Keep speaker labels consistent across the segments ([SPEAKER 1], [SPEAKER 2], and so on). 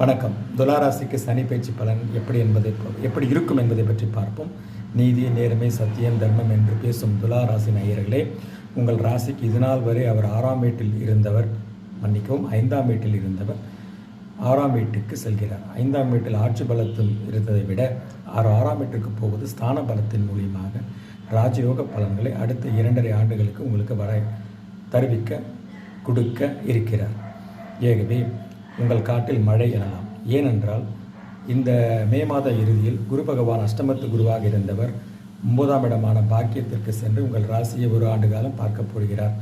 [SPEAKER 1] வணக்கம். துலாராசிக்கு சனி பயிற்சி பலன் எப்படி இருக்கும் என்பதை பற்றி பார்ப்போம். நீதி, நேர்மை, சத்தியம், தர்மம் என்று பேசும் துலாராசி நேயர்களே, உங்கள் ராசிக்கு இதுநாள் வரை அவர் 6ஆம் வீட்டில் இருந்தவர், 5ஆம் வீட்டில் இருந்தவர் 6ஆம் வீட்டுக்கு செல்கிறார். 5ஆம் வீட்டில் ஆட்சி பலத்தில் இருந்ததை விட 6ஆம் வீட்டுக்கு போவது ஸ்தான பலத்தின் மூலியமாக ராஜயோக பலன்களை அடுத்த 2.5 ஆண்டுகளுக்கு உங்களுக்கு கொடுக்க இருக்கிறார். ஆகவே உங்கள் காட்டில் மழை எனலாம். ஏனென்றால் இந்த மே மாத இறுதியில் குரு பகவான் அஷ்டமத்து குருவாக இருந்தவர் 9ஆம் இடமான பாக்கியத்திற்கு சென்று உங்கள் ராசியை 1 ஆண்டு காலம் பார்க்க போகிறார்.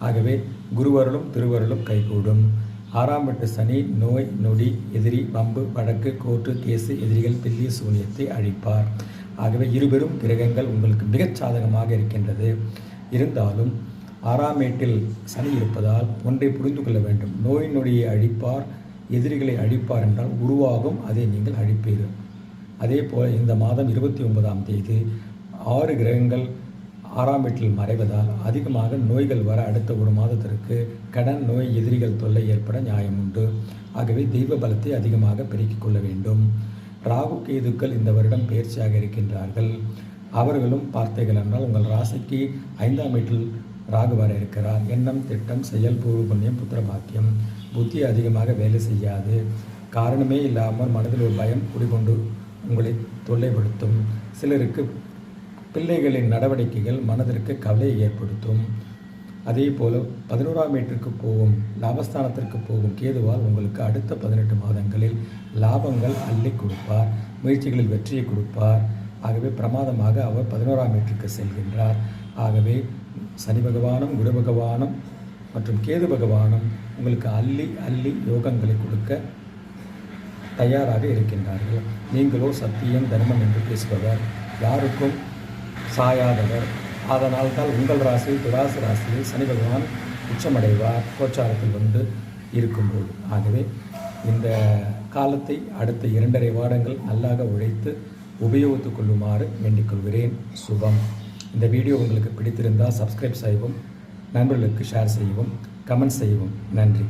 [SPEAKER 1] ஆகவே குருவருளும் திருவருளும் கைகூடும். 6ஆம் வீட்டு சனி நோய் நொடி, எதிரி, வம்பு, வழக்கு, கோர்ட்டு கேசு, எதிரிகள், பில்லி, சூனியத்தை அழிப்பார். ஆகவே இருபெரும் கிரகங்கள் உங்களுக்கு மிகச் சாதகமாக இருக்கின்றது. இருந்தாலும் 6ஆம் வீட்டில் சனி இருப்பதால் ஒன்றை புரிந்து கொள்ள வேண்டும். நோய் நொடியை அழிப்பார், எதிரிகளை அழிப்பார் என்றால் உருவாகும், அதை நீங்கள் அழிப்பீர்கள். அதே போல் இந்த மாதம் 29ஆம் தேதி 6 கிரகங்கள் 6ஆம் வீட்டில் மறைவதால் அதிகமாக நோய்கள் வர அடுத்த 1 மாதத்திற்கு கடன், நோய், எதிரிகள் தொல்லை ஏற்பட நியாயம் உண்டு. ஆகவே தெய்வ பலத்தை அதிகமாக பெருக்கிக் கொள்ள வேண்டும். ராகு கேதுக்கள் இந்த வருடம் பயிற்சியாக இருக்கின்றார்கள். அவர்களும் பார்த்தீர்கள் என்றால் உங்கள் ராசிக்கு 5ஆம் வீட்டில் ராகு வர இருக்கிறார். எண்ணம், திட்டம், செயல், பூர்வ புண்ணியம், புத்திர பாக்கியம். புத்தி அதிகமாக வேலை செய்யாது. காரணமே இல்லாமல் மனதில் ஒரு பயம் குடிகொண்டு உங்களை தொல்லைப்படுத்தும். சிலருக்கு பிள்ளைகளின் நடவடிக்கைகள் மனதிற்கு கவலையை ஏற்படுத்தும். அதே போல் 11ஆம் வீட்டிற்கு போகும், லாபஸ்தானத்திற்கு போகும் கேதுவால் உங்களுக்கு அடுத்த 18 மாதங்களில் லாபங்கள் அள்ளி கொடுப்பார், முயற்சிகளில் வெற்றியை கொடுப்பார். ஆகவே பிரமாதமாக அவர் 11ஆம் வீட்டிற்கு செல்கின்றார். ஆகவே சனி பகவானும் குரு பகவானும் மற்றும் கேது பகவானும் உங்களுக்கு அள்ளி யோகங்களை கொடுக்க தயாராக இருக்கின்றார்கள். நீங்களோ சத்தியம், தர்மம் என்று பேசுபவர், யாருக்கும் சாயாதவர். அதனால் தான் உங்கள் ராசியில் துலாசு ராசியில் சனி பகவான் உச்சமடைவார் கோச்சாரத்தில் வந்து இருக்கும்போது. ஆகவே இந்த காலத்தை அடுத்த 2.5 வருடங்கள் நல்லாக உழைத்து உபயோகித்துக் கொள்ளுமாறு வேண்டிக் கொள்கிறேன். சுபம். இந்த வீடியோ உங்களுக்கு பிடித்திருந்தால் சப்ஸ்கிரைப் செய்யவும், நண்பர்களுக்கு ஷேர் செய்யவும், கமெண்ட் செய்யவும். நன்றி.